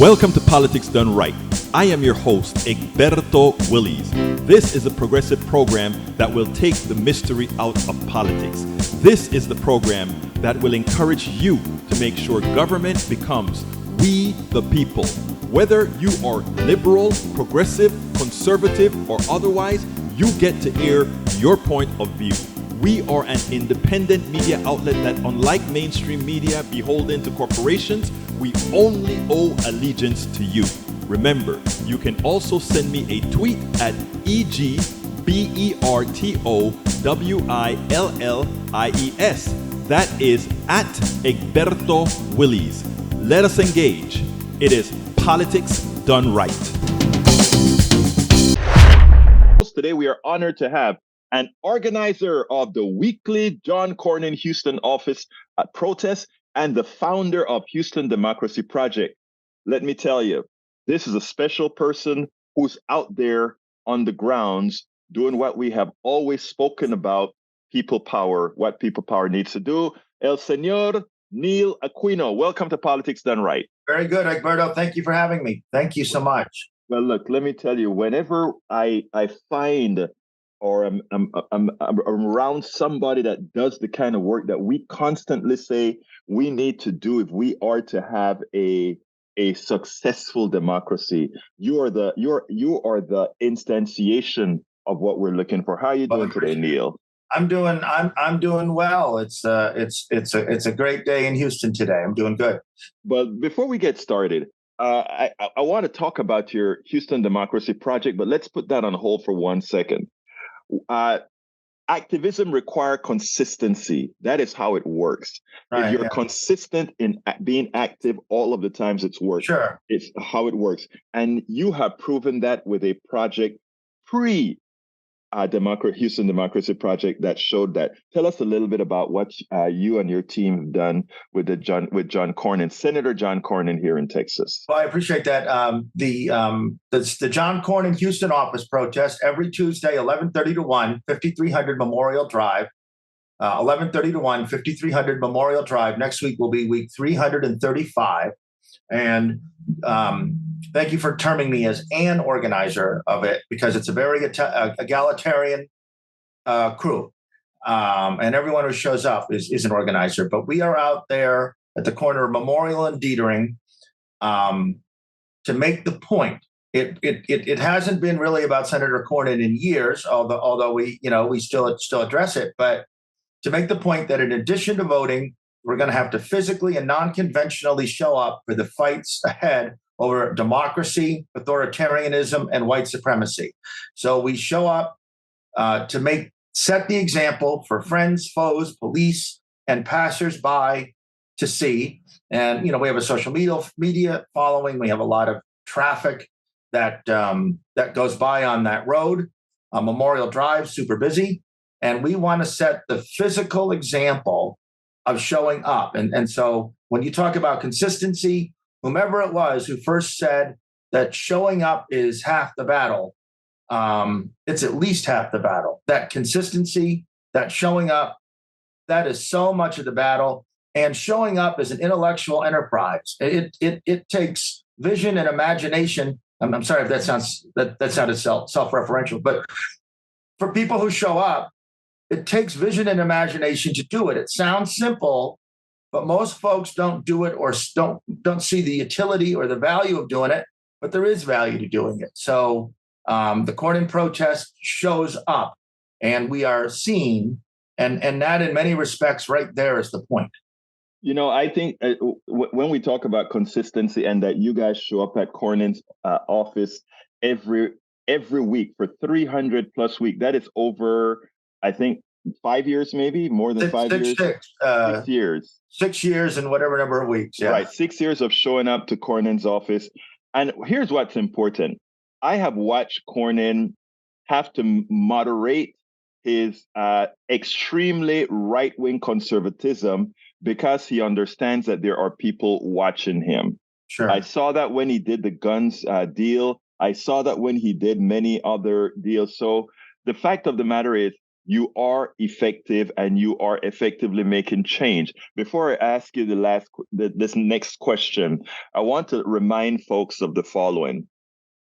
Welcome to Politics Done Right. I am your host, Egberto Willies. This is a progressive program that will take the mystery out of politics. This is the program that will encourage you to make sure government becomes we the people. Whether you are liberal, progressive, conservative, or otherwise, you get to air your point of view. We are an independent media outlet that, unlike mainstream media beholden to corporations, we only owe allegiance to you. Remember, you can also send me a tweet at EGBERTOWILLIES. That is at Egberto Willies. Let us engage. It is Politics Done Right. Today we are honored to have an organizer of the weekly John Cornyn Houston office protest and the founder of Houston Democracy Project. Let me tell you, this is a special person who's out there on the grounds doing what we have always spoken about, people power, what people power needs to do. El Señor Neil Aquino, welcome to Politics Done Right. Very good, Egberto. Thank you for having me. Thank you so much. Well, look, let me tell you, whenever I find or I'm around somebody that does the kind of work that we constantly say we need to do if we are to have a successful democracy, you are the instantiation of what we're looking for. How are you doing today, Neil? I'm doing well. It's a great day in Houston today. I'm doing good. But before we get started, I want to talk about your Houston Democracy Project, but let's put that on hold for 1 second. Activism requires consistency. That is how it works. If you're consistent in being active all of the times it's worked, sure, it's how it works. And you have proven that with a project Houston Democracy Project that showed that. Tell us a little bit about what you and your team have done with John Cornyn, Senator John Cornyn here in Texas. Well, I appreciate that. The John Cornyn Houston office protest every Tuesday, 11:30 to 1, 5300 Memorial Drive. 11:30 to 1, 5300 Memorial Drive. Next week will be week 335. And thank you for terming me as an organizer of it, because it's a very egalitarian crew. And everyone who shows up is an organizer. But we are out there at the corner of Memorial and Dietering to make the point. It hasn't been really about Senator Cornyn in years, although we still address it. But to make the point that in addition to voting, we're going to have to physically and non-conventionally show up for the fights ahead over democracy, authoritarianism, and white supremacy. So we show up to set the example for friends, foes, police, and passersby to see. And we have a social media following. We have a lot of traffic that goes by on that road. Memorial Drive, super busy, and we want to set the physical example of showing up. And so when you talk about consistency, whomever it was who first said that showing up is half the battle, it's at least half the battle. That consistency, that showing up, that is so much of the battle. And showing up is an intellectual enterprise. It takes vision and imagination. I'm sorry if that sounded self-referential, but for people who show up, it takes vision and imagination to do it. It sounds simple, but most folks don't do it or don't see the utility or the value of doing it, but there is value to doing it. So the Cornyn protest shows up and we are seen, and that in many respects right there is the point. I think when we talk about consistency and that you guys show up at Cornyn's office every week for 300 plus weeks, that is over, I think, 5 years, maybe more than 5 years. 6 years. 6 years and whatever number of weeks. Yeah. Right. 6 years of showing up to Cornyn's office. And here's what's important. I have watched Cornyn have to moderate his extremely right-wing conservatism because he understands that there are people watching him. Sure. I saw that when he did the guns deal. I saw that when he did many other deals. So the fact of the matter is, you are effective and you are effectively making change. Before I ask you this next question, I want to remind folks of the following.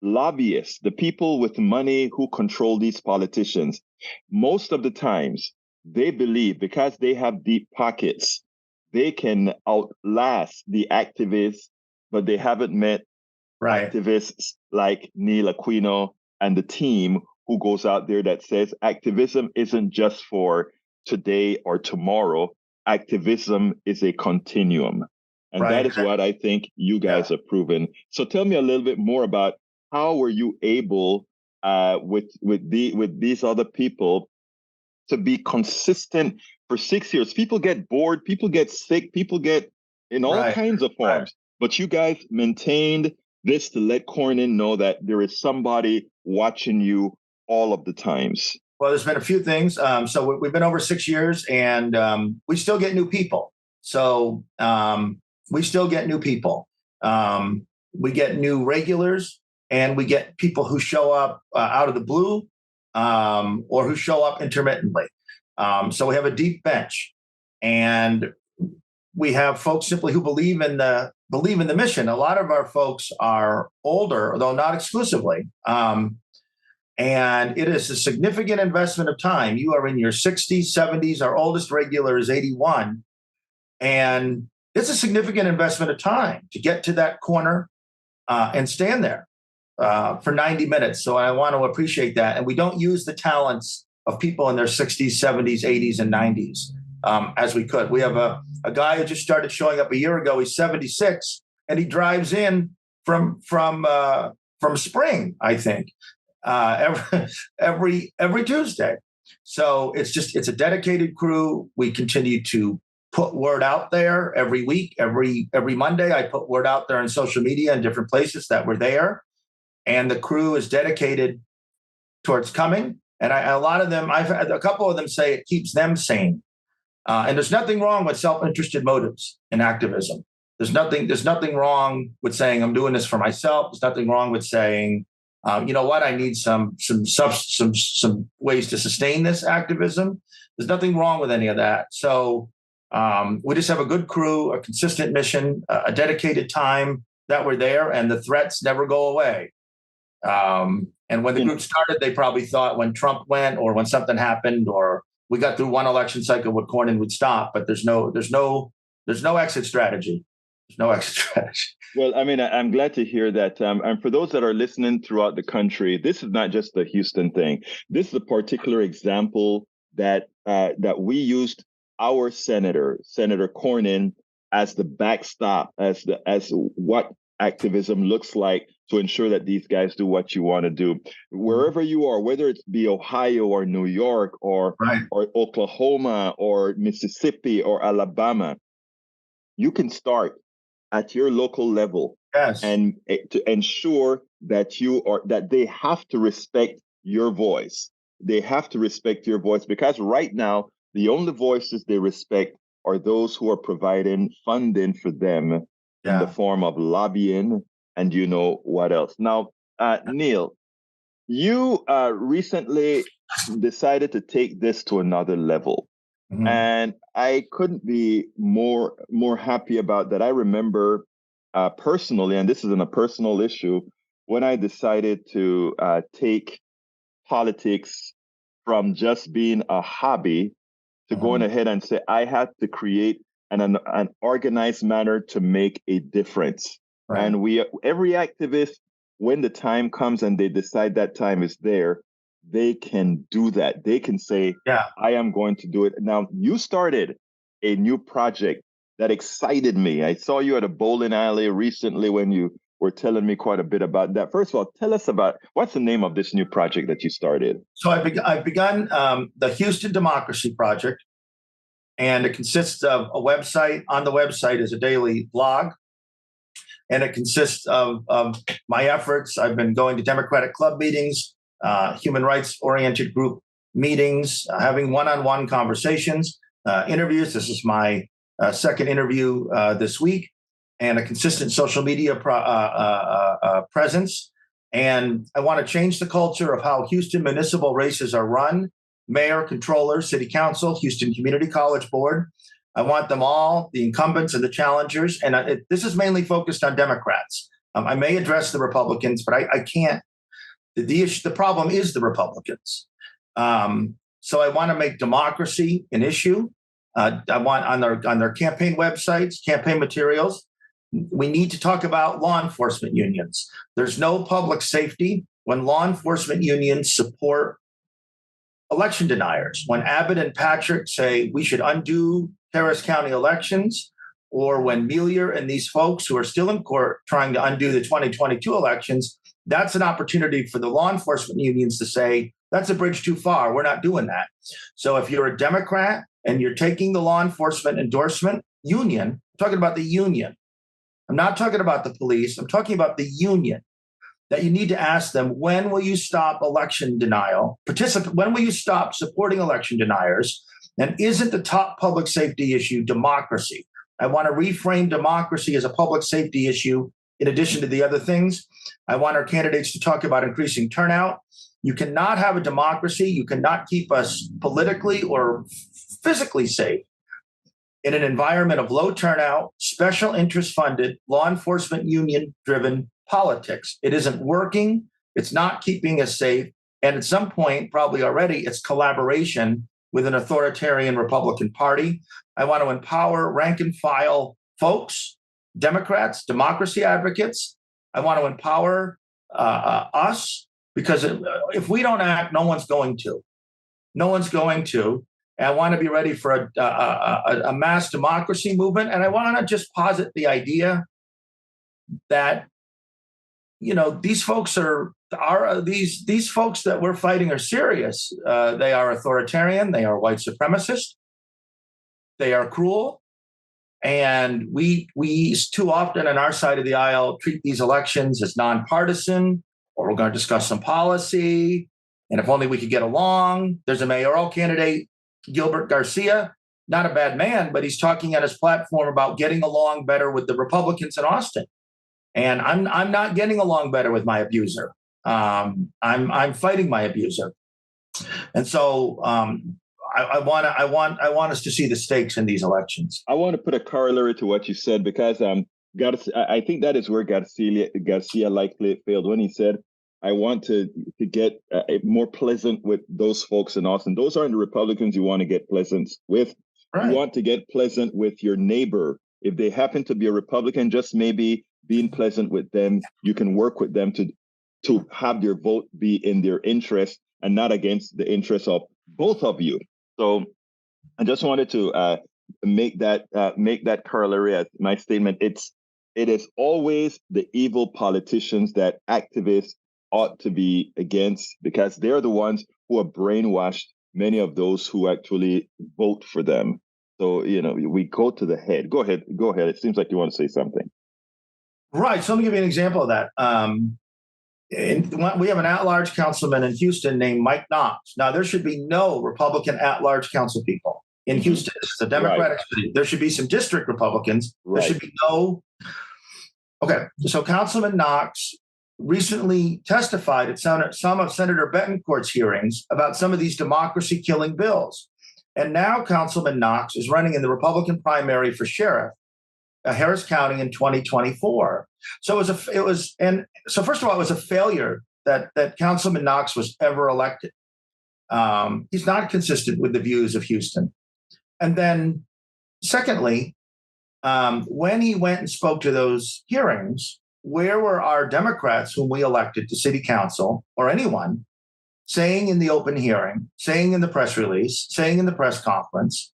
Lobbyists, the people with money who control these politicians, most of the times they believe because they have deep pockets, they can outlast the activists, but they haven't met activists like Neil Aquino and the team who goes out there that says activism isn't just for today or tomorrow. Activism is a continuum. And that is what I think you guys have proven. So tell me a little bit more about how were you able with these other people to be consistent for 6 years? People get bored, people get sick, people get in all kinds of forms. But you guys maintained this to let Cornyn know that there is somebody watching you all of the times. Well, there's been a few things. So we've been over 6 years, and we still get new people. So we still get new people. We get new regulars, and we get people who show up out of the blue or who show up intermittently. So we have a deep bench, and we have folks simply who believe in the mission. A lot of our folks are older, though not exclusively. And it is a significant investment of time. You are in your 60s, 70s. Our oldest regular is 81. And it's a significant investment of time to get to that corner and stand there for 90 minutes. So I want to appreciate that. And we don't use the talents of people in their 60s, 70s, 80s, and 90s as we could. We have a guy who just started showing up a year ago. He's 76, and he drives in from Spring, I think, every Tuesday. So it's a dedicated crew. We continue to put word out there every week, every Monday. I put word out there on social media in different places that we're there, and the crew is dedicated towards coming. And a lot of them, I've had a couple of them say it keeps them sane. And there's nothing wrong with self-interested motives in activism. There's nothing wrong with saying I'm doing this for myself. There's nothing wrong with saying, you know what, I need some ways to sustain this activism. There's nothing wrong with any of that. So we just have a good crew, a consistent mission, a dedicated time that we're there, and the threats never go away. And when the group started, they probably thought when Trump went or when something happened or we got through one election cycle, what Cornyn would stop. But there's no exit strategy. There's no exit strategy. Well, I mean, I'm glad to hear that. And for those that are listening throughout the country, this is not just the Houston thing. This is a particular example that we used our Senator Cornyn, as the backstop, as what activism looks like to ensure that these guys do what you want to do. Wherever you are, whether it's be Ohio or New York or Oklahoma or Mississippi or Alabama, you can start at your local level, and to ensure that that they have to respect your voice. They have to respect your voice, because right now the only voices they respect are those who are providing funding for them in the form of lobbying and you know what else. Now, Neil, you recently decided to take this to another level. Mm-hmm. And I couldn't be more happy about that. I remember personally, and this isn't a personal issue, when I decided to take politics from just being a hobby to going ahead and say I had to create an organized manner to make a difference. Right. And every activist, when the time comes and they decide that time is there, they can do that. They can say, I am going to do it. Now, you started a new project that excited me. I saw you at a bowling alley recently when you were telling me quite a bit about that. First of all, tell us about what's the name of this new project that you started? So I've begun the Houston Democracy Project, and it consists of a website. On the website is a daily blog, and it consists of my efforts. I've been going to Democratic club meetings, human rights-oriented group meetings, having one-on-one conversations, interviews. This is my second interview this week, and a consistent social media presence. And I want to change the culture of how Houston municipal races are run, mayor, controller, city council, Houston Community College Board. I want them all, the incumbents and the challengers. And this is mainly focused on Democrats. I may address the Republicans, but I can't. The problem is the Republicans. So I want to make democracy an issue. I want on their campaign websites, campaign materials, we need to talk about law enforcement unions. There's no public safety when law enforcement unions support election deniers. When Abbott and Patrick say we should undo Harris County elections, or when Mealier and these folks who are still in court trying to undo the 2022 elections, that's an opportunity for the law enforcement unions to say, that's a bridge too far. We're not doing that. So if you're a Democrat and you're taking the law enforcement endorsement union, I'm talking about the union. I'm not talking about the police. I'm talking about the union, that you need to ask them, when will you stop election denial? When will you stop supporting election deniers? And isn't the top public safety issue democracy? I want to reframe democracy as a public safety issue in addition to the other things. I want our candidates to talk about increasing turnout. You cannot have a democracy. You cannot keep us politically or physically safe in an environment of low turnout, special interest funded, law enforcement union driven politics. It isn't working. It's not keeping us safe. And at some point, probably already, it's collaboration with an authoritarian Republican Party. I want to empower rank and file folks, Democrats, democracy advocates. I want to empower us, because if we don't act, no one's going to. No one's going to. And I want to be ready for a mass democracy movement. And I want to just posit the idea that, these folks these folks that we're fighting are serious. They are authoritarian. They are white supremacist. They are cruel. And we too often on our side of the aisle treat these elections as nonpartisan, or we're going to discuss some policy. And if only we could get along. There's a mayoral candidate, Gilbert Garcia, not a bad man, but he's talking on his platform about getting along better with the Republicans in Austin. And I'm not getting along better with my abuser. I'm fighting my abuser. And so I want us to see the stakes in these elections. I want to put a corollary to what you said, because I think that is where Garcia likely failed when he said, I want to get more pleasant with those folks in Austin. Those aren't the Republicans you want to get pleasant with. Right. You want to get pleasant with your neighbor. If they happen to be a Republican, just maybe being pleasant with them, you can work with them to have your vote be in their interest and not against the interests of both of you. So I just wanted to make that corollary as my statement. It is always the evil politicians that activists ought to be against, because they're the ones who have brainwashed many of those who actually vote for them. So, we go to the head. Go ahead. It seems like you want to say something. Right. So let me give you an example of that. We have an at-large councilman in Houston named Mike Knox. Now, there should be no Republican at-large council people in Houston. It's a Democratic city. There should be some district Republicans. Right. There should be no. Okay. So Councilman Knox recently testified at some of Senator Betancourt's hearings about some of these democracy-killing bills. And now Councilman Knox is running in the Republican primary for sheriff, Harris County in 2024. So first of all, it was a failure that Councilman Knox was ever elected. He's not consistent with the views of Houston. And then secondly, when he went and spoke to those hearings, where were our Democrats whom we elected to city council, or anyone, saying in the open hearing, saying in the press release, saying in the press conference,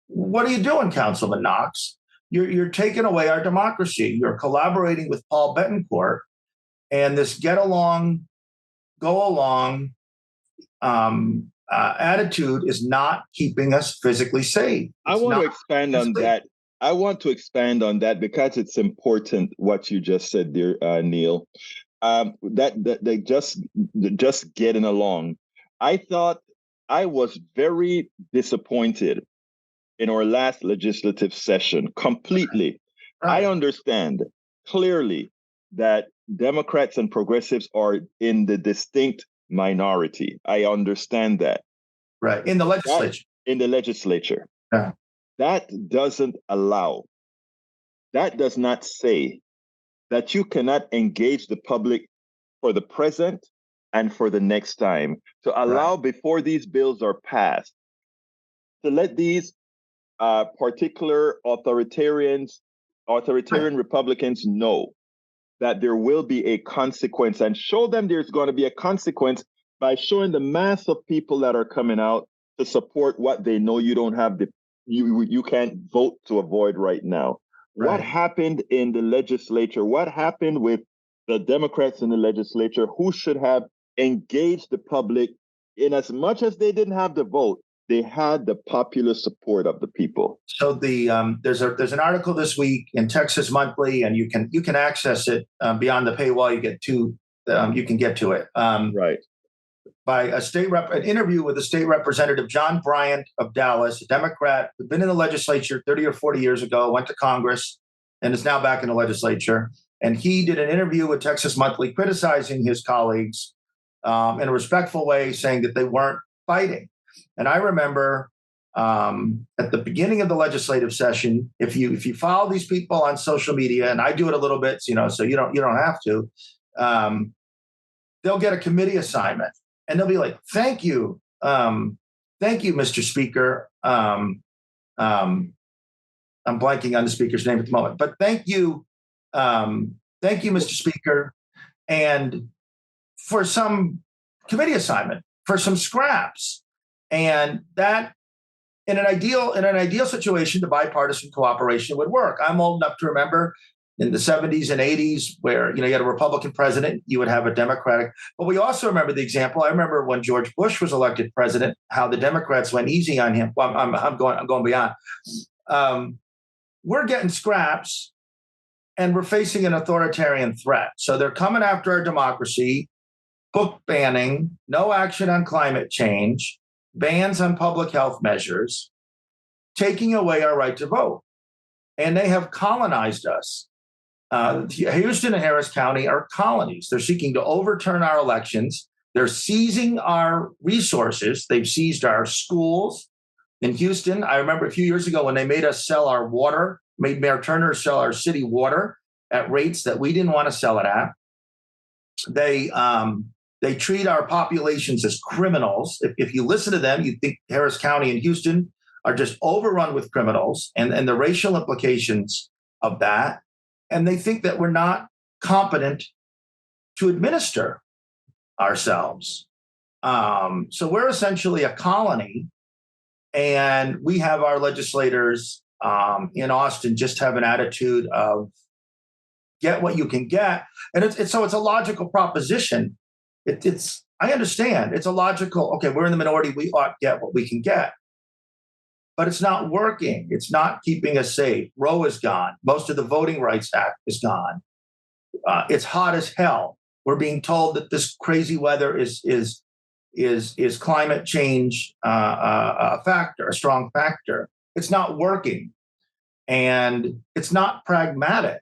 what are you doing, Councilman Knox? You're taking away our democracy. You're collaborating with Paul Betancourt, and this get along, go along attitude is not keeping us physically safe. I want to expand on that. I want to expand on that because it's important what you just said, dear Neil. That they just getting along. I thought I was very disappointed in our last legislative session completely. Right. I understand clearly that Democrats and progressives are in the distinct minority. I understand that. Right. In the legislature. In the legislature. Yeah. That does not say that you cannot engage the public for the present and for the next time, to allow before these bills are passed, to let these particular authoritarian Republicans know that there will be a consequence, and show them there's going to be a consequence by showing the mass of people that are coming out to support what they know you don't have you can't vote to avoid right now. Right. What happened in the legislature? What happened with the Democrats in the legislature, who should have engaged the public in as much as they didn't have the vote? They had the popular support of the people. So there's an article this week in Texas Monthly, and you can access it beyond the paywall. You can get to it. Right. By an interview with a state representative, John Bryant of Dallas, a Democrat who'd been in the legislature 30 or 40 years ago, went to Congress, and is now back in the legislature. And he did an interview with Texas Monthly criticizing his colleagues in a respectful way, saying that they weren't fighting. And I remember at the beginning of the legislative session, if you follow these people on social media, and I do it a little bit, so you don't have to, they'll get a committee assignment, and they'll be like, "Thank you, Mr. Speaker." I'm blanking on the speaker's name at the moment, but thank you, Mr. Speaker, and for some committee assignment, for some scraps. And that, in an ideal situation, the bipartisan cooperation would work. I'm old enough to remember in the 70s and 80s where you had a Republican president, you would have a Democratic. But we also remember the example. I remember when George Bush was elected president, how the Democrats went easy on him. Well, I'm going beyond. We're getting scraps, and we're facing an authoritarian threat. So they're coming after our democracy, book banning, no action on climate change, bans on public health measures, taking away our right to vote. And they have colonized us. Houston and Harris County are colonies. They're seeking to overturn our elections. They're seizing our resources. They've seized our schools. In Houston, I remember a few years ago when they made us sell our water, made Mayor Turner sell our city water at rates that we didn't want to sell it at. They treat our populations as criminals. If you listen to them, you think Harris County and Houston are just overrun with criminals and the racial implications of that. And they think that we're not competent to administer ourselves. So we're essentially a colony, and we have our legislators in Austin just have an attitude of get what you can get. And it's a logical proposition. I understand. It's a logical, okay, we're in the minority, we ought to get what we can get. But it's not working. It's not keeping us safe. Roe is gone. Most of the Voting Rights Act is gone. It's hot as hell. We're being told that this crazy weather is climate change a strong factor. It's not working, and it's not pragmatic.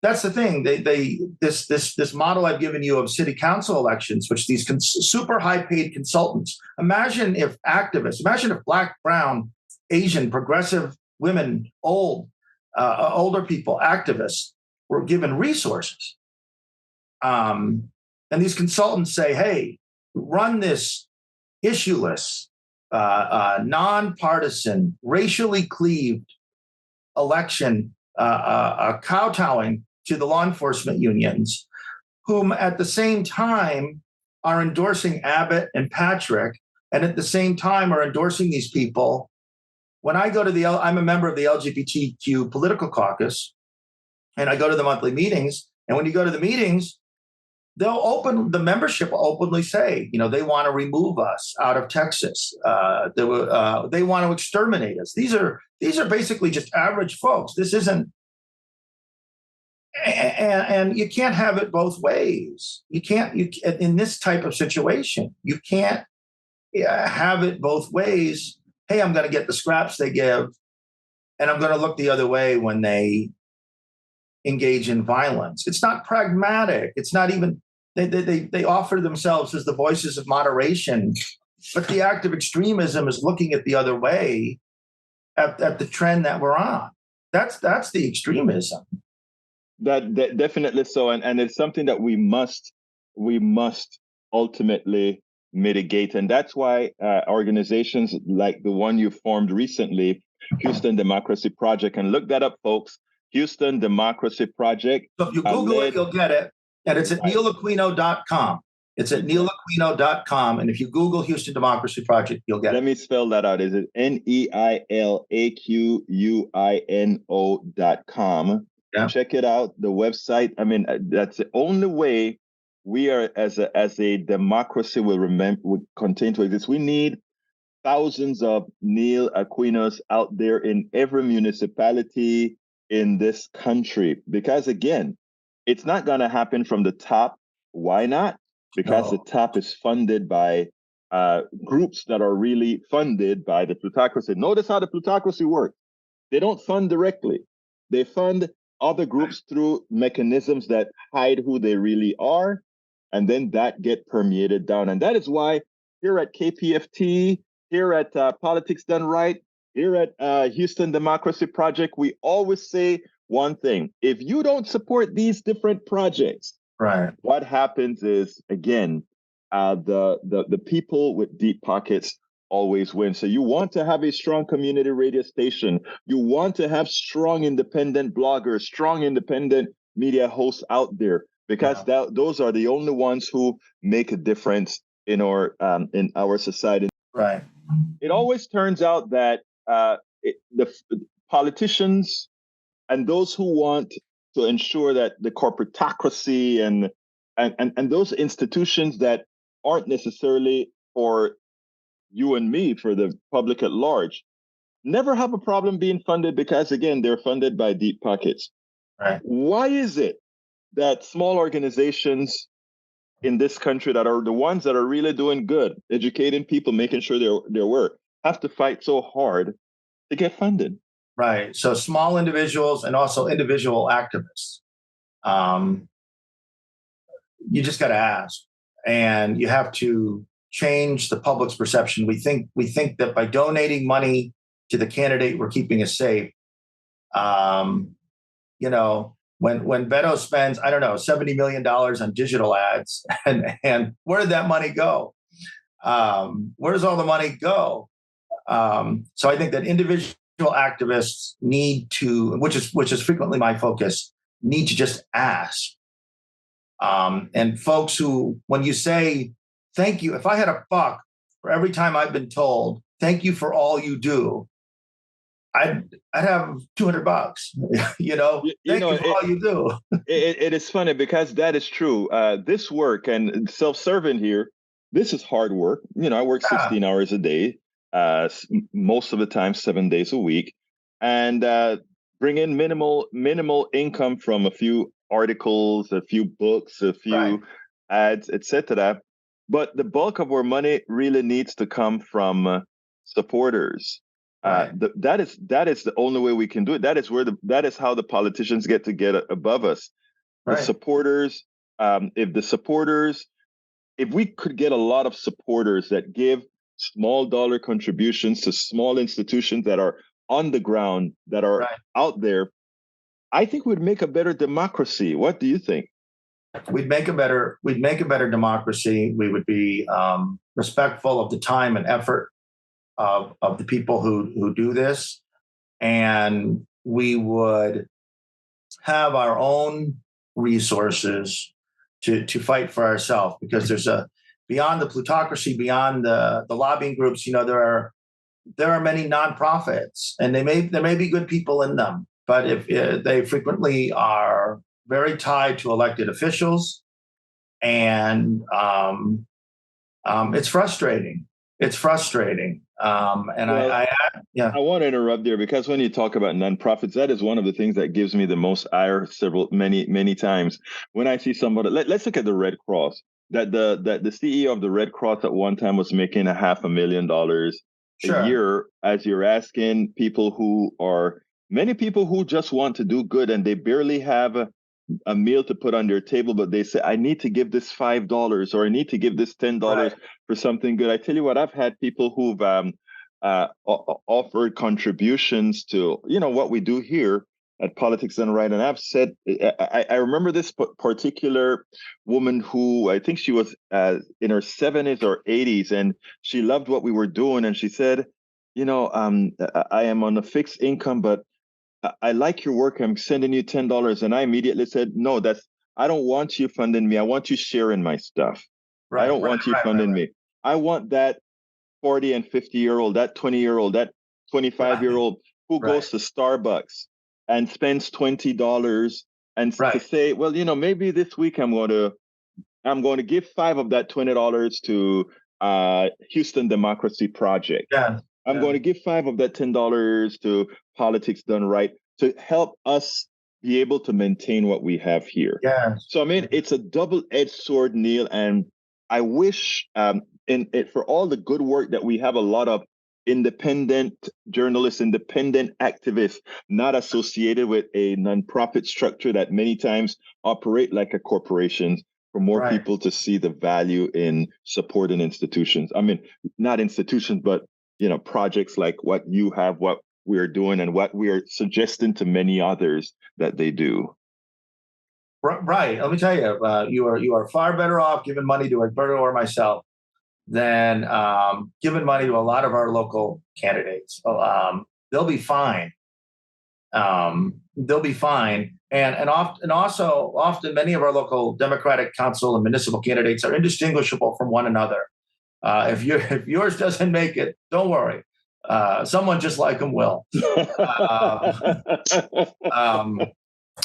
That's the thing. This model I've given you of city council elections, which these super high paid consultants. Imagine if Black, brown, Asian, progressive women, older people, activists were given resources. And these consultants say, hey, run this issueless, nonpartisan, racially cleaved election, kowtowing to the law enforcement unions, whom at the same time are endorsing Abbott and Patrick, and at the same time are endorsing these people. When I go to I'm a member of the LGBTQ political caucus, and I go to the monthly meetings. And when you go to the meetings, the membership will openly say, they want to remove us out of Texas. They want to exterminate us. These are basically just average folks. This isn't, and you can't have it both ways. In this type of situation, you can't have it both ways. Hey, I'm going to get the scraps they give, and I'm going to look the other way when they engage in violence. It's not pragmatic. It's not even, they offer themselves as the voices of moderation But the act of extremism is looking at the other way at the trend that we're on. That's the extremism. That definitely so, and it's something that we must ultimately mitigate, and that's why organizations like the one you formed recently, Houston Democracy Project, and look that up, folks. Houston Democracy Project. So if you Google it, you'll get it, and it's at neilaquino.com. It's at neilaquino.com, and if you Google Houston Democracy Project, you'll get it. Let me spell that out. Is it NEILAQUINO.com? Yeah. Check it out. The website. I mean, that's the only way we are as a democracy will continue to exist. We need thousands of Neil Aquinos out there in every municipality in this country, because again, it's not going to happen from the top. Why not? Because the top is funded by groups that are really funded by the plutocracy. Notice how the plutocracy works. They don't fund directly. They fund other groups through mechanisms that hide who they really are, and then that get permeated down. And that is why here at KPFT, here at Politics Done Right, here at Houston Democracy Project, we always say one thing: if you don't support these different projects, right, what happens is, again, the people with deep pockets always win. So you want to have a strong community radio station. You want to have strong independent bloggers, strong independent media hosts out there, because those are the only ones who make a difference in our society. Right. It always turns out that the politicians and those who want to ensure that the corporatocracy and those institutions that aren't necessarily for you and me, for the public at large, never have a problem being funded, because again, they're funded by deep pockets. Right. Why is it that small organizations in this country that are the ones that are really doing good, educating people, making sure their work, have to fight so hard to get funded? Right. So small individuals and also individual activists. You just got to ask, and you have to change the public's perception. We think that by donating money to the candidate, we're keeping us safe. You know, when Beto spends, I don't know, $70 million on digital ads, and where did that money go? Where does all the money go? So I think that individual activists need to, which is frequently my focus, need to just ask. And folks who, when you say thank you, if I had a buck for every time I've been told thank you for all you do, I'd have $200. Thank you for all you do. It is funny because that is true. This work, and self-serving here, this is hard work. I work 16 hours a day, most of the time 7 days a week, and bring in minimal income from a few articles, a few books, a few ads, etc. But the bulk of our money really needs to come from supporters. That is the only way we can do it. That is how the politicians get above us. The supporters. If we could get a lot of supporters that give small dollar contributions to small institutions that are on the ground, that are out there, I think we'd make a better democracy. What do you think? We'd make a better democracy. We would be respectful of the time and effort of the people who do this, and we would have our own resources to fight for ourselves, because there's beyond the plutocracy, beyond the lobbying groups, there are many nonprofits, and there may be good people in them, but if they frequently are very tied to elected officials, and it's frustrating. I want to interrupt there, because when you talk about nonprofits, that is one of the things that gives me the most ire many times when I see somebody. Let's look at the Red Cross. That the CEO of the Red Cross at one time was making $500,000 a year, as you're asking many people who just want to do good, and they barely have a meal to put on their table, but they say, I need to give this $5 or I need to give this $10 for something good. I tell you what, I've had people who've offered contributions to, what we do here at Politics Done Right. And I've said, I remember this particular woman who, I think she was in her 70s or 80s, and she loved what we were doing. And she said, I am on a fixed income, but I like your work. I'm sending you $10. And I immediately said, no, I don't want you funding me. I want you sharing my stuff. I don't want you funding me. I want that 40 and 50-year-old, that 20-year-old, that 25-year-old who goes to Starbucks and spends $20 and to say, well, maybe this week I'm going to give $5 of that $20 to Houston Democracy Project. I'm going to give $5 of that $10 to Politics Done Right to help us be able to maintain what we have here. So, I mean, it's a double-edged sword, Neil, and I wish for all the good work that we have a lot of independent journalists, independent activists, not associated with a nonprofit structure that many times operate like a corporation, for more people to see the value in supporting institutions. I mean, not institutions, but projects like what you have, what we're doing, and what we are suggesting to many others that they do. Right. Let me tell you, you are far better off giving money to Egberto or myself than giving money to a lot of our local candidates. They'll be fine. They'll be fine. And often many of our local Democratic council and municipal candidates are indistinguishable from one another. If yours doesn't make it, don't worry. Someone just like them will.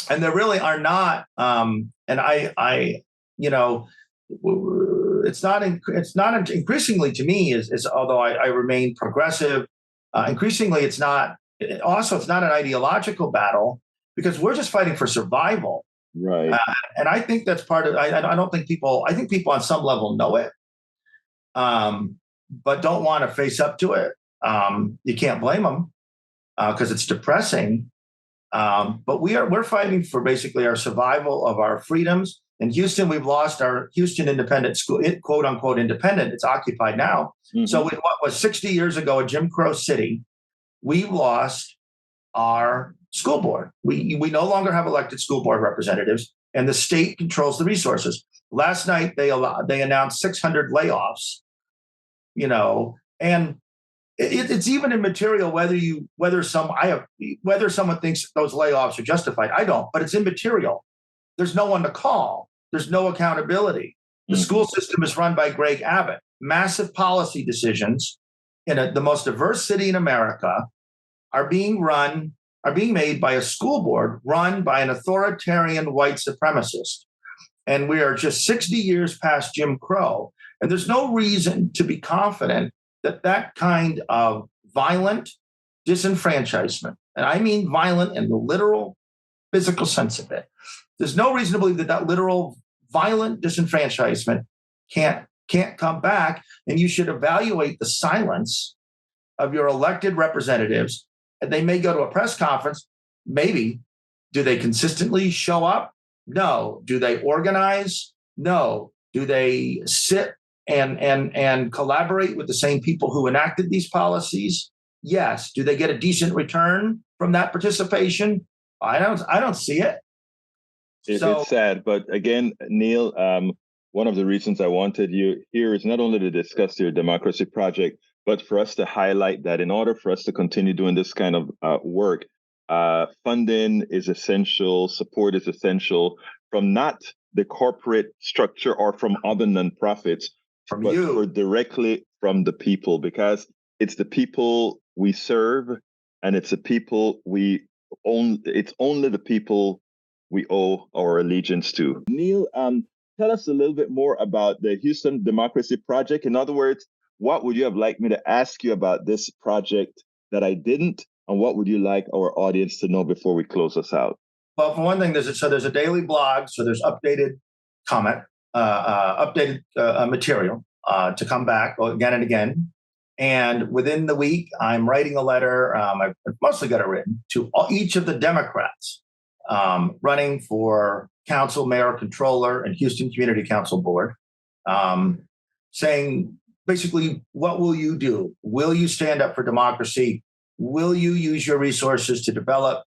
And there really are not. It's not increasingly to me is although I remain progressive. Increasingly, it's not. Also, it's not an ideological battle because we're just fighting for survival. Right. And I think that's part of. I don't think people. I think people on some level know it, but don't want to face up to it. You can't blame them because it's depressing. But we're fighting for basically our survival of our freedoms. In Houston, we've lost our Houston Independent School, quote unquote independent. It's occupied now. Mm-hmm. So what was 60 years ago, a Jim Crow city, we've lost our school board. We no longer have elected school board representatives, and the state controls the resources. Last night they announced 600 layoffs. And it's even immaterial whether someone thinks those layoffs are justified. I don't, but it's immaterial. There's no one to call. There's no accountability. The school system is run by Greg Abbott. Massive policy decisions in the most diverse city in America are being made by a school board run by an authoritarian white supremacist. And we are just 60 years past Jim Crow. And there's no reason to be confident that kind of violent disenfranchisement, and I mean violent in the literal physical sense of it, there's no reason to believe that literal violent disenfranchisement can't come back. And you should evaluate the silence of your elected representatives. And they may go to a press conference. Maybe. Do they consistently show up? No. Do they organize? No. Do they sit and collaborate with the same people who enacted these policies? Yes. Do they get a decent return from that participation? I don't see it. It's sad, but again, Neil, one of the reasons I wanted you here is not only to discuss your democracy project, but for us to highlight that in order for us to continue doing this kind of work, funding is essential, support is essential from not the corporate structure or from other nonprofits, but directly from the people, because it's the people we serve and it's the people we own. It's only the people we owe our allegiance to. Neil, tell us a little bit more about the Houston Democracy Project. In other words, what would you have liked me to ask you about this project that I didn't? And what would you like our audience to know before we close us out? Well, for one thing, there's a daily blog, so there's updated material to come back again and again. And within the week, I'm writing a letter. I've mostly got it written to each of the Democrats running for council, mayor, controller, and Houston Community Council Board, saying basically, what will you do? Will you stand up for democracy? Will you use your resources to develop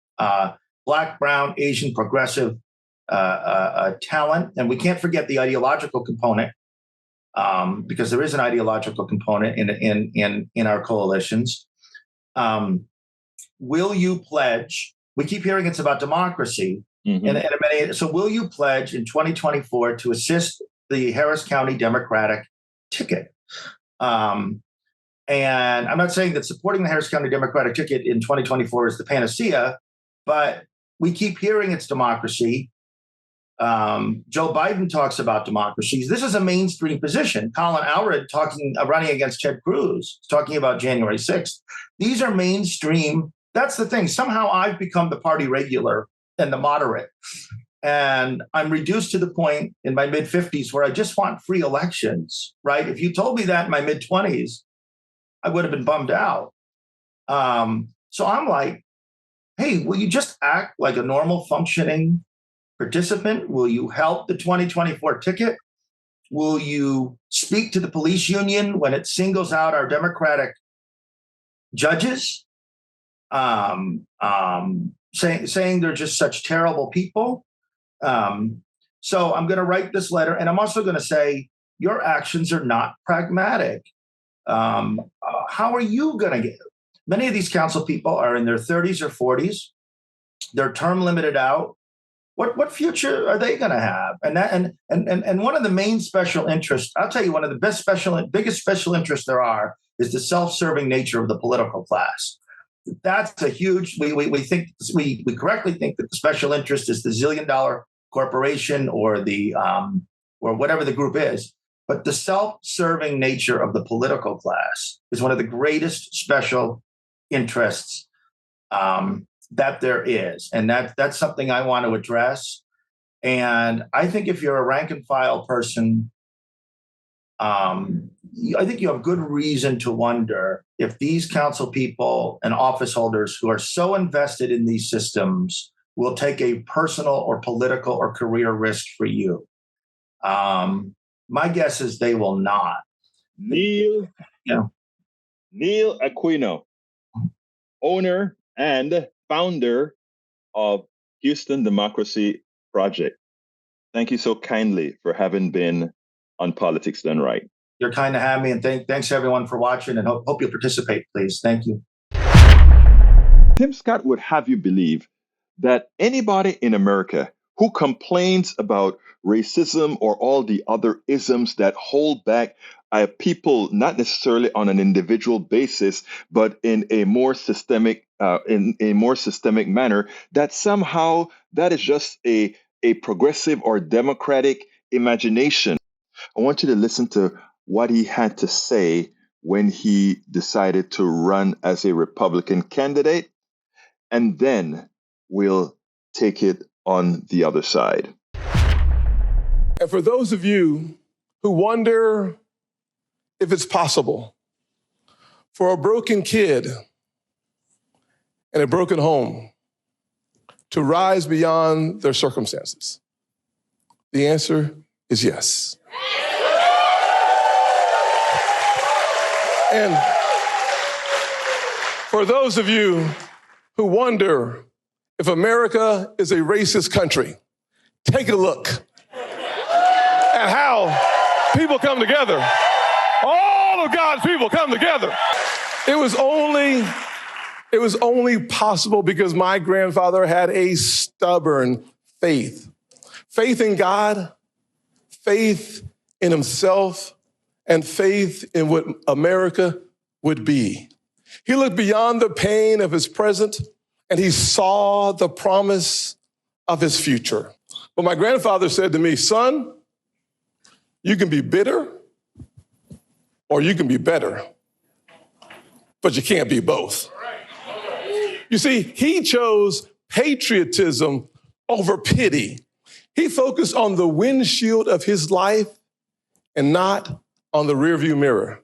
Black, brown, Asian, progressive talent? And we can't forget the ideological component, because there is an ideological component in our coalitions. Will you pledge? We keep hearing it's about democracy, so will you pledge in 2024 to assist the Harris County Democratic ticket? And I'm not saying that supporting the Harris County Democratic ticket in 2024 is the panacea, but we keep hearing it's democracy. Joe Biden talks about democracies. This is a mainstream position. Colin Allred running against Ted Cruz, talking about January 6th. These are mainstream. That's the thing. Somehow I've become the party regular and the moderate. And I'm reduced to the point in my mid-50s where I just want free elections, right? If you told me that in my mid-20s, I would have been bummed out. So I'm like, hey, will you just act like a normal functioning participant? Will you help the 2024 ticket? Will you speak to the police union when it singles out our Democratic judges, saying they're just such terrible people? So I'm going to write this letter, and I'm also going to say your actions are not pragmatic. How are you going to get? Many of these council people are in their 30s or 40s. They're term limited out. What future are they going to have? And one of the main special interests, I'll tell you, one of the biggest special interests there are is the self-serving nature of the political class. That's a huge. We correctly think that the special interest is the zillion-dollar corporation or the or whatever the group is. But the self-serving nature of the political class is one of the greatest special interests that there is. And that's something I want to address. And I think if you're a rank and file person, I think you have good reason to wonder if these council people and office holders who are so invested in these systems will take a personal or political or career risk for you. My guess is they will not. Neil Aquino, owner and founder of Houston Democracy Project. Thank you so kindly for having been on Politics Done Right. You're kind to have me, and thanks everyone for watching, and hope you participate, please. Thank you. Tim Scott would have you believe that anybody in America who complains about racism or all the other isms that hold back people, not necessarily on an individual basis, but in a more systemic manner, that somehow that is just a progressive or democratic imagination. I want you to listen to what he had to say when he decided to run as a Republican candidate, and then we'll take it on the other side. And for those of you who wonder if it's possible for a broken kid in a broken home to rise beyond their circumstances, the answer is yes. And for those of you who wonder if America is a racist country, take a look at how people come together. All of God's people come together. It was only possible because my grandfather had a stubborn faith. Faith in God, faith in himself, and faith in what America would be. He looked beyond the pain of his present, and he saw the promise of his future. But my grandfather said to me, son, you can be bitter or you can be better, but you can't be both. You see, he chose patriotism over pity. He focused on the windshield of his life and not on the rearview mirror.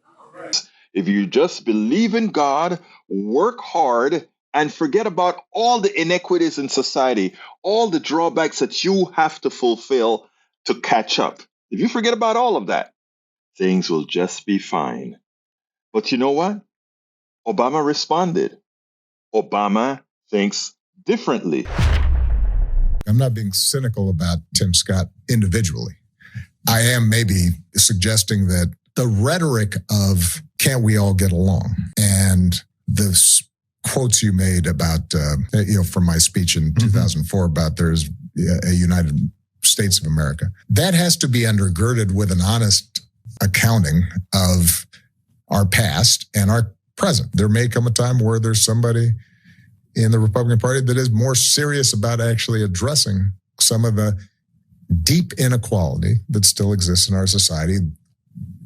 If you just believe in God, work hard, and forget about all the inequities in society, all the drawbacks that you have to fulfill to catch up. If you forget about all of that, things will just be fine. But you know what? Obama responded. Obama thinks differently. I'm not being cynical about Tim Scott individually. I am maybe suggesting that the rhetoric of can't we all get along and the quotes you made about, from my speech in 2004 about there's a United States of America, that has to be undergirded with an honest accounting of our past and our present. There may come a time where there's somebody in the Republican Party that is more serious about actually addressing some of the deep inequality that still exists in our society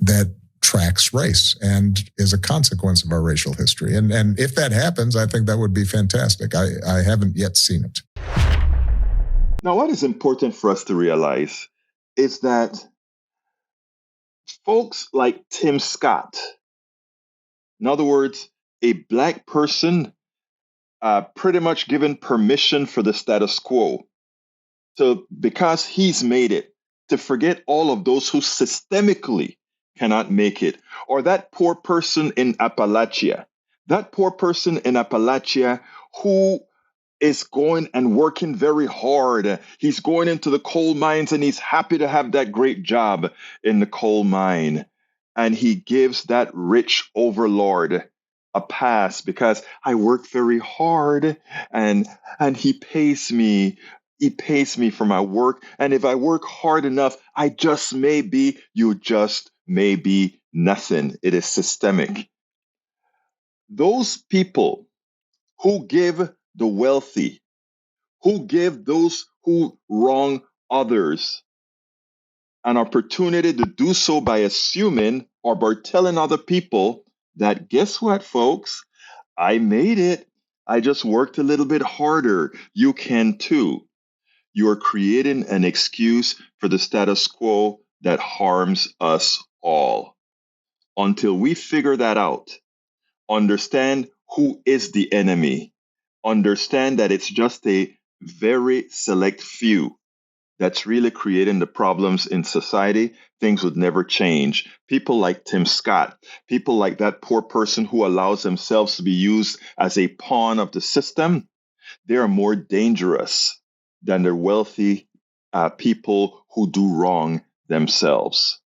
that tracks race and is a consequence of our racial history. And if that happens, I think that would be fantastic. I haven't yet seen it. Now, what is important for us to realize is that folks like Tim Scott, in other words, a Black person pretty much given permission for the status quo. So because he's made it, to forget all of those who systemically cannot make it, or that poor person in Appalachia who is going and working very hard. He's going into the coal mines and he's happy to have that great job in the coal mine. And he gives that rich overlord a pass because I work very hard and he pays me. He pays me for my work. And if I work hard enough, I just may be, you just may be nothing. It is systemic. Those people who give the wealthy, who give those who wrong others an opportunity to do so by assuming or by telling other people that, guess what, folks? I made it. I just worked a little bit harder. You can too. You are creating an excuse for the status quo that harms us all. Until we figure that out, understand who is the enemy, understand that it's just a very select few that's really creating the problems in society, things would never change. People like Tim Scott, people like that poor person who allows themselves to be used as a pawn of the system, they are more dangerous than the wealthy people who do wrong themselves.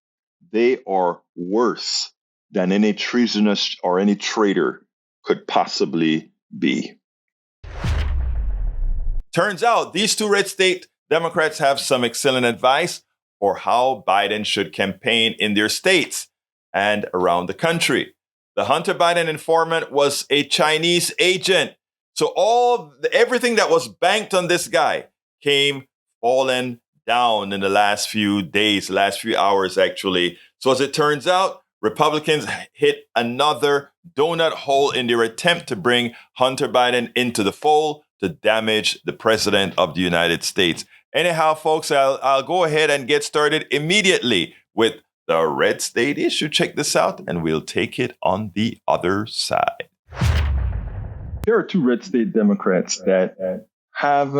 They are worse than any treasonous or any traitor could possibly be. Turns out these two red state Democrats have some excellent advice for how Biden should campaign in their states and around the country. The Hunter Biden informant was a Chinese agent. So everything that was banked on this guy came falling down in the last few days, last few hours, actually. So as it turns out, Republicans hit another donut hole in their attempt to bring Hunter Biden into the fold to damage the president of the United States. Anyhow, folks, I'll go ahead and get started immediately with the red state issue. Check this out, and we'll take it on the other side. There are two red state Democrats that have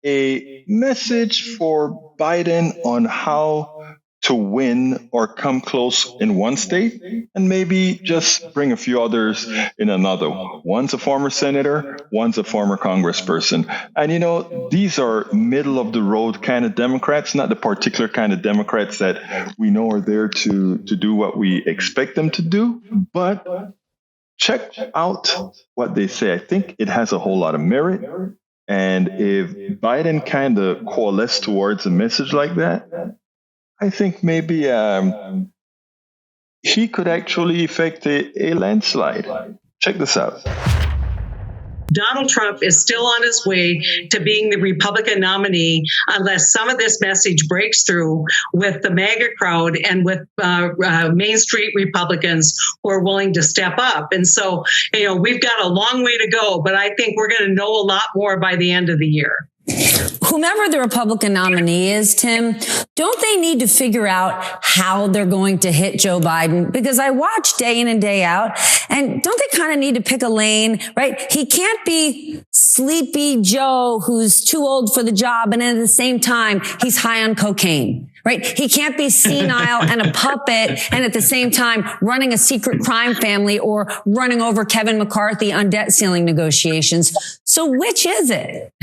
a message for Biden on how to win or come close in one state and maybe just bring a few others in another. One's a former senator, one's a former congressperson. And, these are middle of the road kind of Democrats, not the particular kind of Democrats that we know are there to do what we expect them to do. But check out what they say. I think it has a whole lot of merit. And if Biden kind of coalesced towards a message like that, I think maybe he could actually effect a landslide. Check this out. Donald Trump is still on his way to being the Republican nominee unless some of this message breaks through with the MAGA crowd and with Main Street Republicans who are willing to step up. And so, we've got a long way to go, but I think we're going to know a lot more by the end of the year. whomever the Republican nominee is, Tim, don't they need to figure out how they're going to hit Joe Biden? Because I watch day in and day out, and don't they kind of need to pick a lane, right? He can't be sleepy Joe who's too old for the job, and at the same time, he's high on cocaine. Right? He can't be senile and a puppet and at the same time running a secret crime family or running over Kevin McCarthy on debt ceiling negotiations. So which is it?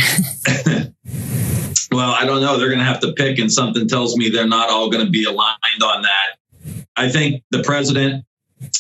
Well, I don't know. They're going to have to pick, and something tells me they're not all going to be aligned on that. I think the president,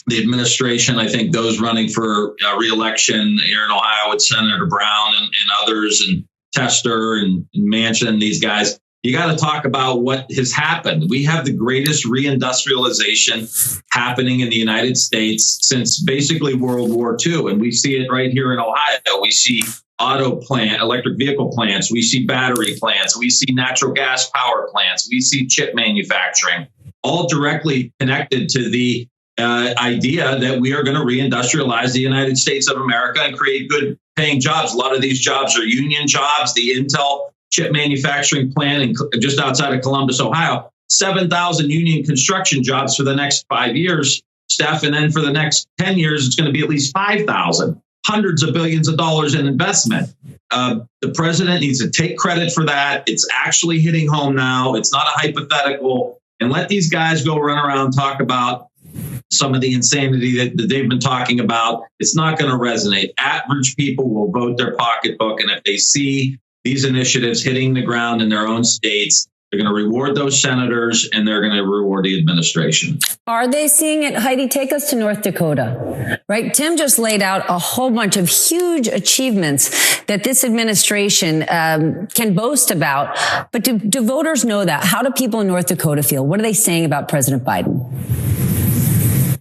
the administration, I think those running for re-election here in Ohio with Senator Brown and others, and Tester and Manchin, these guys, you got to talk about what has happened. We have the greatest reindustrialization happening in the United States since basically World War II. And we see it right here in Ohio. We see electric vehicle plants. We see battery plants. We see natural gas power plants. We see chip manufacturing, all directly connected to the idea that we are going to reindustrialize the United States of America and create good paying jobs. A lot of these jobs are union jobs. The Intel chip manufacturing plant just outside of Columbus, Ohio, 7,000 union construction jobs for the next 5 years, Steph. And then for the next 10 years, it's going to be at least 5,000, hundreds of billions of dollars in investment. The president needs to take credit for that. It's actually hitting home now. It's not a hypothetical. And let these guys go run around and talk about some of the insanity that they've been talking about. It's not going to resonate. Average people will vote their pocketbook. And if they see these initiatives hitting the ground in their own states, they're going to reward those senators and they're going to reward the administration. Are they seeing it? Heidi, take us to North Dakota, right? Tim just laid out a whole bunch of huge achievements that this administration can boast about. But do voters know that? How do people in North Dakota feel? What are they saying about President Biden?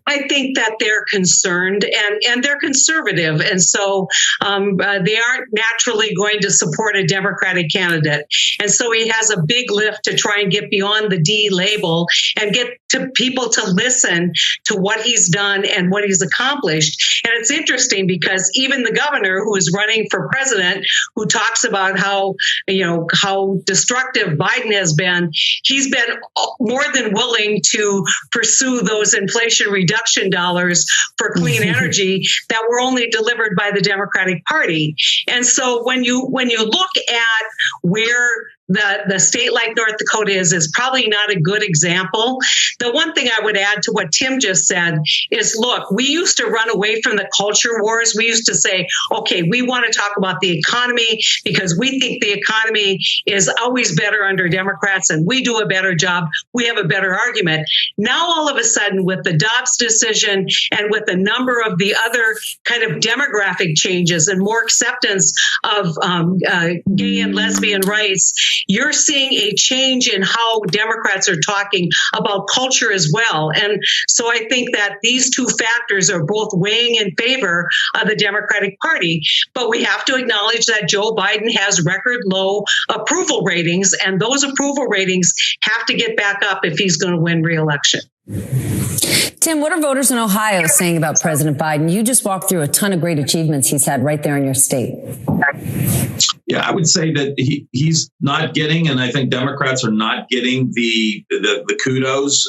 I think that they're concerned and they're conservative. And so they aren't naturally going to support a Democratic candidate. And so he has a big lift to try and get beyond the D label and get to people to listen to what he's done and what he's accomplished. And it's interesting because even the governor who is running for president, who talks about how destructive Biden has been, he's been more than willing to pursue those inflation reduction dollars for clean energy that were only delivered by the Democratic Party. And so when you look at where the state like North Dakota is probably not a good example. The one thing I would add to what Tim just said is, look, we used to run away from the culture wars. We used to say, okay, we want to talk about the economy because we think the economy is always better under Democrats and we do a better job. We have a better argument. Now, all of a sudden, with the Dobbs decision and with a number of the other kind of demographic changes and more acceptance of gay and lesbian rights, you're seeing a change in how Democrats are talking about culture as well. And so I think that these two factors are both weighing in favor of the Democratic Party. But we have to acknowledge that Joe Biden has record low approval ratings, and those approval ratings have to get back up if he's going to win re-election. Tim, what are voters in Ohio saying about President Biden? You just walked through a ton of great achievements he's had right there in your state. Yeah, I would say that he's not getting, and I think Democrats are not getting the kudos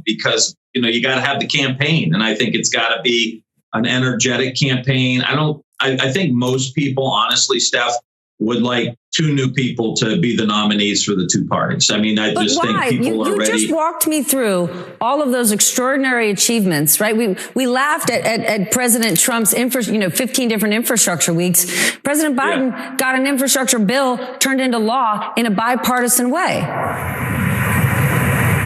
because, you got to have the campaign. And I think it's got to be an energetic campaign. I think most people, honestly, Steph, would like two new people to be the nominees for the two parties. I mean, I just think people are ready. You just walked me through all of those extraordinary achievements, right? We laughed at President Trump's 15 different infrastructure weeks. President Biden got an infrastructure bill turned into law in a bipartisan way.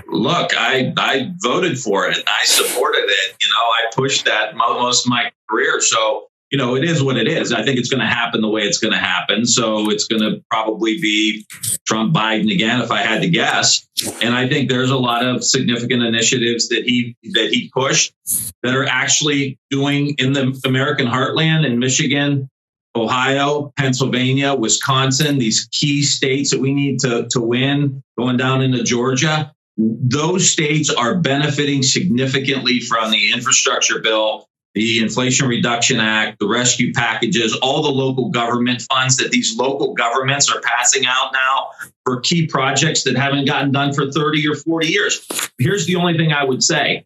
Look, I voted for it. I supported it. I pushed that most of my career. So, it is what it is. I think it's going to happen the way it's going to happen. So it's going to probably be Trump Biden again, if I had to guess. And I think there's a lot of significant initiatives that he pushed that are actually doing in the American heartland in Michigan, Ohio, Pennsylvania, Wisconsin, these key states that we need to win, going down into Georgia. Those states are benefiting significantly from the infrastructure bill the Inflation Reduction Act, the rescue packages, all the local government funds that these local governments are passing out now for key projects that haven't gotten done for 30 or 40 years. Here's the only thing I would say.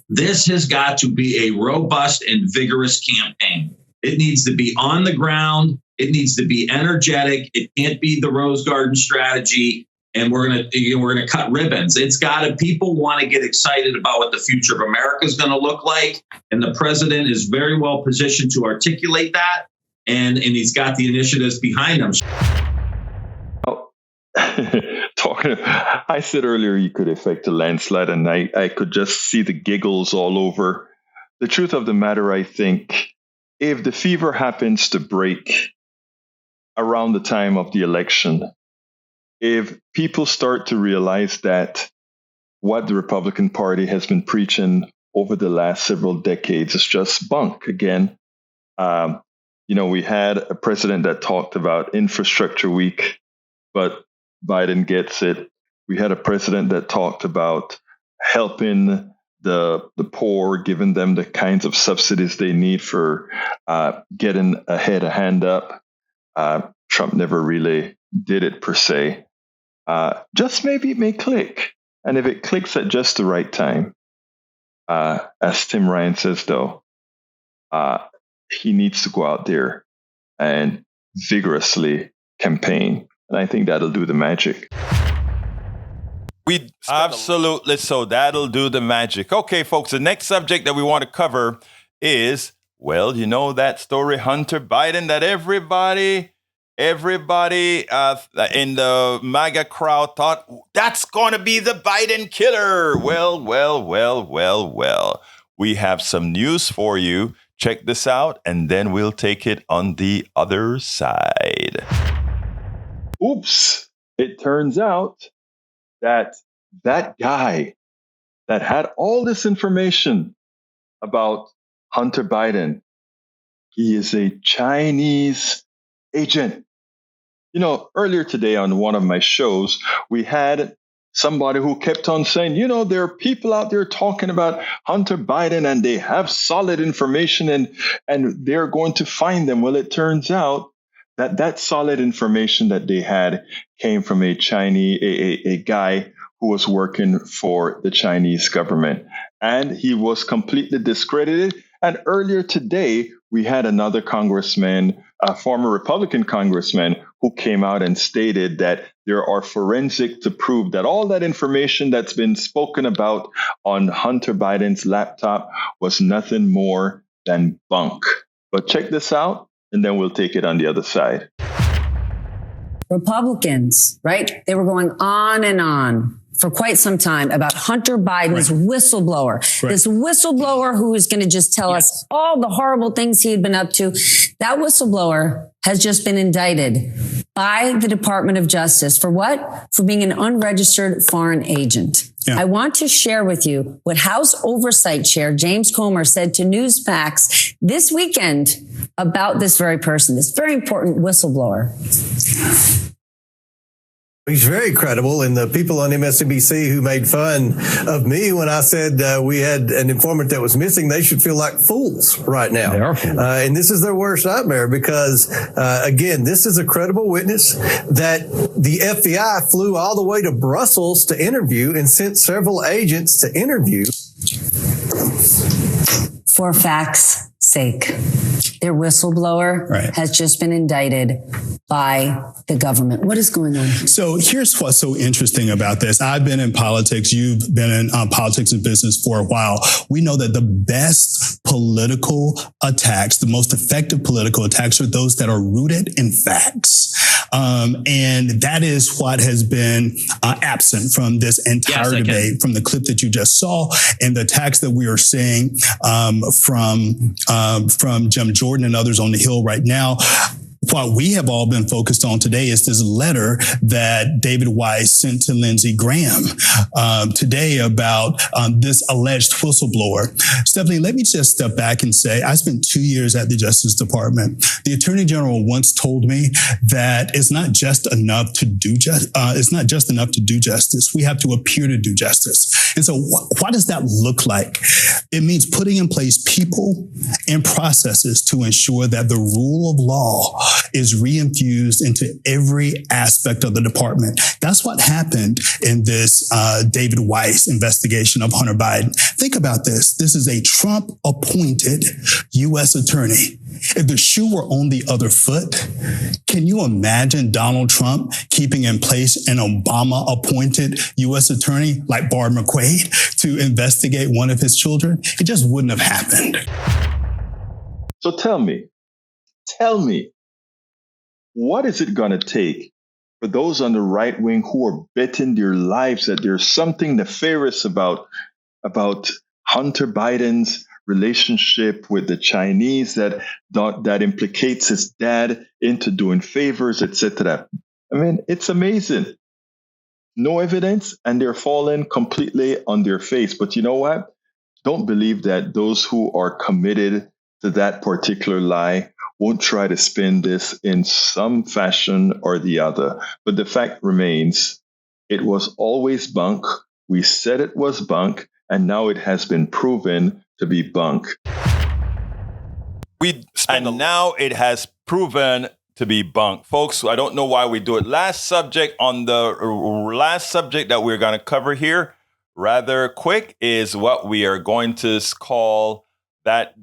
This has got to be a robust and vigorous campaign. It needs to be on the ground. It needs to be energetic. It can't be the Rose Garden strategy. And we're gonna cut ribbons. It's got to. People want to get excited about what the future of America is going to look like, and the president is very well positioned to articulate that. And he's got the initiatives behind him. Oh, I said earlier you could affect a landslide, and I could just see the giggles all over. The truth of the matter, I think, if the fever happens to break around the time of the election, if people start to realize that what the Republican Party has been preaching over the last several decades is just bunk again. We had a president that talked about infrastructure week, but Biden gets it. We had a president that talked about helping the poor, giving them the kinds of subsidies they need for getting ahead, a hand up. Trump never really did it per se. Just maybe it may click. And if it clicks at just the right time, as Tim Ryan says, though, he needs to go out there and vigorously campaign. And I think that'll do the magic. Absolutely. So that'll do the magic. Okay, folks, the next subject that we want to cover is, well, you know that story, Hunter Biden, that everybody in the MAGA crowd thought that's going to be the Biden killer. Well. We have some news for you. Check this out, and then we'll take it on the other side. Oops. It turns out that guy that had all this information about Hunter Biden, he is a Chinese agent. Earlier today on one of my shows, we had somebody who kept on saying, there are people out there talking about Hunter Biden and they have solid information and they're going to find them. Well, it turns out that solid information that they had came from a guy who was working for the Chinese government, and he was completely discredited. And earlier today, we had another congressman, a former Republican congressman, who came out and stated that there are forensic to prove that all that information that's been spoken about on Hunter Biden's laptop was nothing more than bunk. But check this out, and then we'll take it on the other side. Republicans, right? They were going on and on for quite some time about Hunter Biden's whistleblower, this whistleblower who is going to just tell us all the horrible things he had been up to. That whistleblower has just been indicted by the Department of Justice for what? For being an unregistered foreign agent. Yeah. I want to share with you what House Oversight Chair James Comer said to Newsmax this weekend about this very person, this very important whistleblower. He's very credible, and the people on MSNBC who made fun of me when I said we had an informant that was missing, they should feel like fools right now. They are fools. And this is their worst nightmare because, again, this is a credible witness that the FBI flew all the way to Brussels to interview and sent several agents to interview. For facts' sake, their whistleblower has just been indicted by the government. What is going on here? So here's what's so interesting about this. I've been in politics. You've been in politics and business for a while. We know that the best political attacks, the most effective political attacks, are those that are rooted in facts. And that is what has been absent from this entire debate, from the clip that you just saw and the attacks that we are seeing from Jim Jordan and others on the Hill right now. what we have all been focused on today is this letter that David Weiss sent to Lindsey Graham today about this alleged whistleblower. Stephanie, let me just step back and say, I spent 2 years at the Justice Department. The Attorney General once told me that it's not just enough to do justice. We have to appear to do justice. And so what does that look like? It means putting in place people and processes to ensure that the rule of law is reinfused into every aspect of the department. That's what happened in this David Weiss investigation of Hunter Biden. Think about this. This is a Trump-appointed U.S. attorney. If the shoe were on the other foot, can you imagine Donald Trump keeping in place an Obama-appointed U.S. attorney like Barr McQuade to investigate one of his children? It just wouldn't have happened. So tell me, what is it going to take for those on the right wing who are betting their lives that there's something nefarious about Hunter Biden's relationship with the Chinese that implicates his dad into doing favors, etc. I mean, it's amazing. No evidence, and they're falling completely on their face. But you know what? Don't believe that those who are committed to that particular lie won't try to spin this in some fashion or the other. But the fact remains, it was always bunk. We said it was bunk, and now it has been proven to be bunk. Now it has proven to be bunk. Folks, I don't know why we do it. Last subject that we're going to cover here, rather quick, is what we are going to call that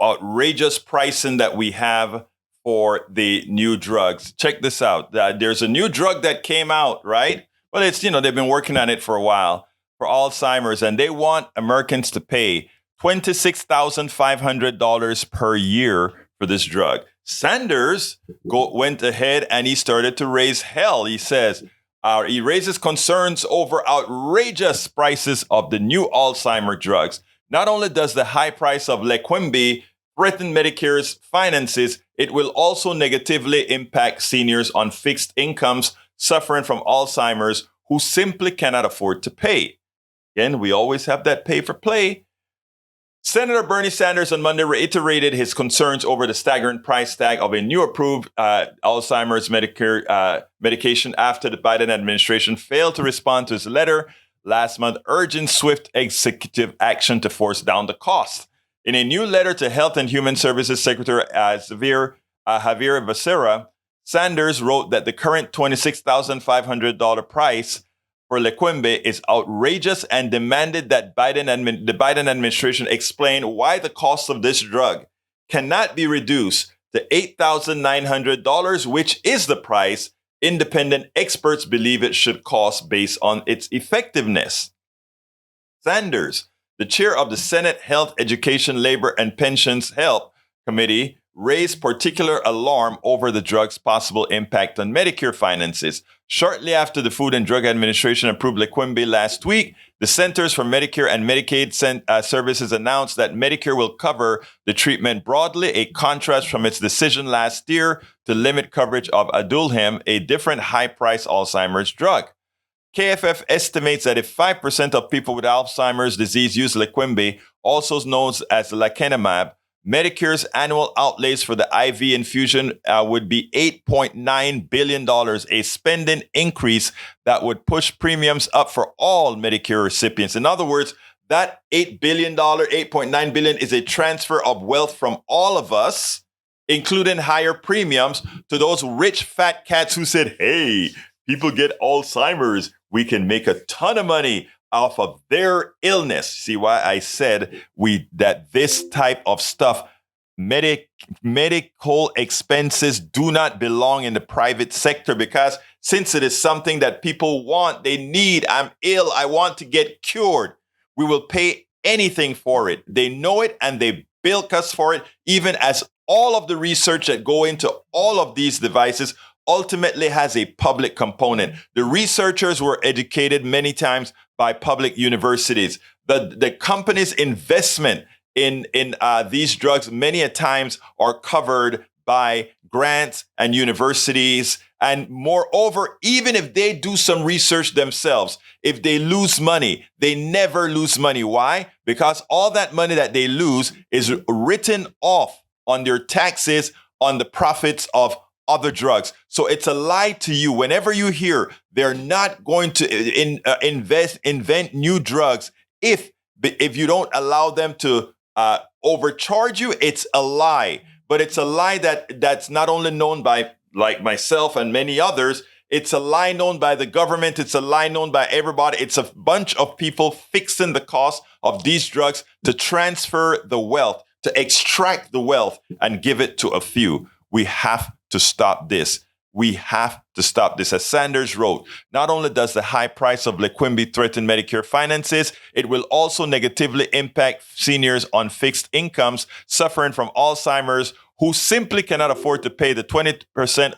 outrageous pricing that we have for the new drugs. Check this out. There's a new drug that came out, right? Well, it's, they've been working on it for a while for Alzheimer's, and they want Americans to pay $26,500 per year for this drug. Sanders went ahead and he started to raise hell. He says, he raises concerns over outrageous prices of the new Alzheimer drugs. Not only does the high price of Leqembi threaten Medicare's finances, it will also negatively impact seniors on fixed incomes suffering from Alzheimer's who simply cannot afford to pay. Again, we always have that pay for play. Senator Bernie Sanders on Monday reiterated his concerns over the staggering price tag of a new approved Alzheimer's Medicare medication after the Biden administration failed to respond to his letter last month urging swift executive action to force down the cost. In a new letter to Health and Human Services Secretary Javier Becerra, Sanders wrote that the current $26,500 price for Leqembi is outrageous and demanded that the Biden administration explain why the cost of this drug cannot be reduced to $8,900, which is the price independent experts believe it should cost based on its effectiveness. Sanders, the chair of the Senate Health, Education, Labor, and Pensions Help Committee, raised particular alarm over the drug's possible impact on Medicare finances. Shortly after the Food and Drug Administration approved Leqembi last week, the Centers for Medicare and Medicaid Services announced that Medicare will cover the treatment broadly, a contrast from its decision last year to limit coverage of Adulhem, a different high-priced Alzheimer's drug. KFF estimates that if 5% of people with Alzheimer's disease use Leqembi, also known as lecanemab, Medicare's annual outlays for the IV infusion would be $8.9 billion, a spending increase that would push premiums up for all Medicare recipients. In other words, that $8.9 billion is a transfer of wealth from all of us, including higher premiums, to those rich fat cats who said, hey, people get Alzheimer's. We can make a ton of money off of their illness. See why I said that this type of stuff, medical expenses do not belong in the private sector, because since it is something that people want, they need, I'm ill, I want to get cured, we will pay anything for it. They know it and they bilk us for it, even as all of the research that go into all of these devices ultimately has a public component. The researchers were educated many times by public universities. The company's investment in these drugs many a times are covered by grants and universities. And moreover, even if they do some research themselves, if they lose money, they never lose money. Why? Because all that money that they lose is written off on their taxes on the profits of other drugs. So it's a lie to you. Whenever you hear they're not going to invent new drugs, if you don't allow them to overcharge you, it's a lie. But it's a lie that's not only known by like myself and many others. It's a lie known by the government. It's a lie known by everybody. It's a bunch of people fixing the cost of these drugs to transfer the wealth, to extract the wealth and give it to a few. We have to stop this. We have to stop this. As Sanders wrote, not only does the high price of Leqembi threaten Medicare finances, it will also negatively impact seniors on fixed incomes suffering from Alzheimer's who simply cannot afford to pay the 20%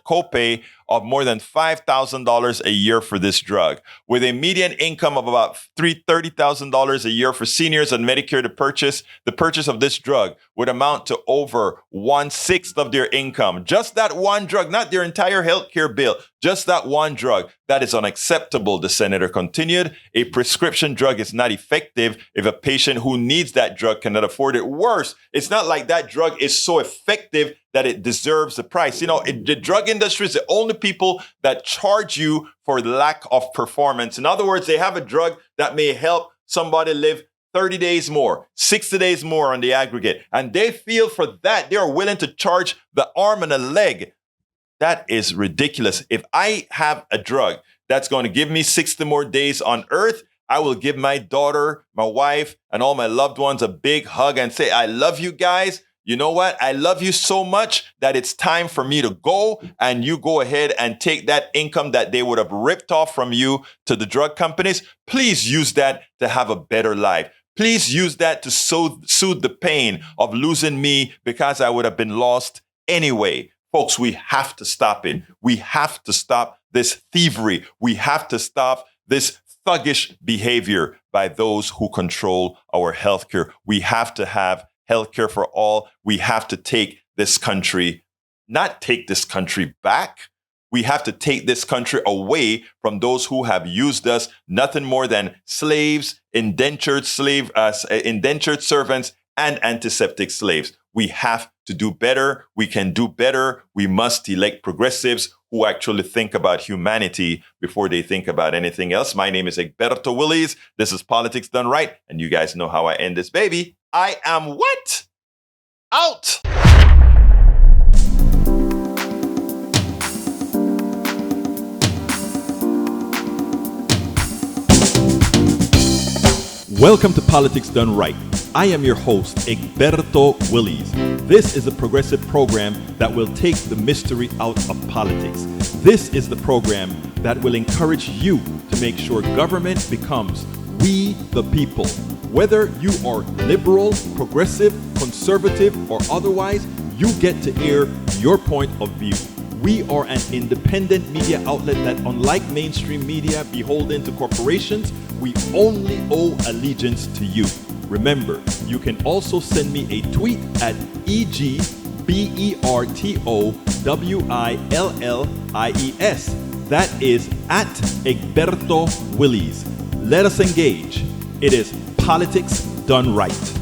copay of more than $5,000 a year for this drug. With a median income of about $30,000 a year for seniors on Medicare, the purchase of this drug would amount to over 1/6 of their income. Just that one drug, not their entire healthcare bill, just that one drug. That is unacceptable, the senator continued. A prescription drug is not effective if a patient who needs that drug cannot afford it. Worse, it's not like that drug is so effective that it deserves the price. You know, the drug industry is the only people that charge you for lack of performance. In other words, they have a drug that may help somebody live 30 days more, 60 days more on the aggregate. And they feel for that, they are willing to charge the arm and a leg. That is ridiculous. If I have a drug that's going to give me 60 more days on earth, I will give my daughter, my wife, and all my loved ones a big hug and say, I love you guys. You know what? I love you so much that it's time for me to go, and you go ahead and take that income that they would have ripped off from you to the drug companies. Please use that to have a better life. Please use that to soothe the pain of losing me because I would have been lost anyway. Folks, we have to stop it. We have to stop this thievery. We have to stop this thuggish behavior by those who control our healthcare. We have to have healthcare for all. We have to take this country, not take this country back. We have to take this country away from those who have used us nothing more than slaves, indentured servants, and antiseptic slaves. We have to do better. We can do better. We must elect progressives who actually think about humanity before they think about anything else. My name is Egberto Willies. This is Politics Done Right. And you guys know how I end this baby. I am what? Out. Welcome to Politics Done Right. I am your host, Egberto Willies. This is a progressive program that will take the mystery out of politics. This is the program that will encourage you to make sure government becomes we the people. Whether you are liberal, progressive, conservative, or otherwise, you get to air your point of view. We are an independent media outlet that, unlike mainstream media beholden to corporations, we only owe allegiance to you. Remember, you can also send me a tweet at EGBERTOWILLIES. That is at Egberto Willies. Let us engage. It is Politics Done Right.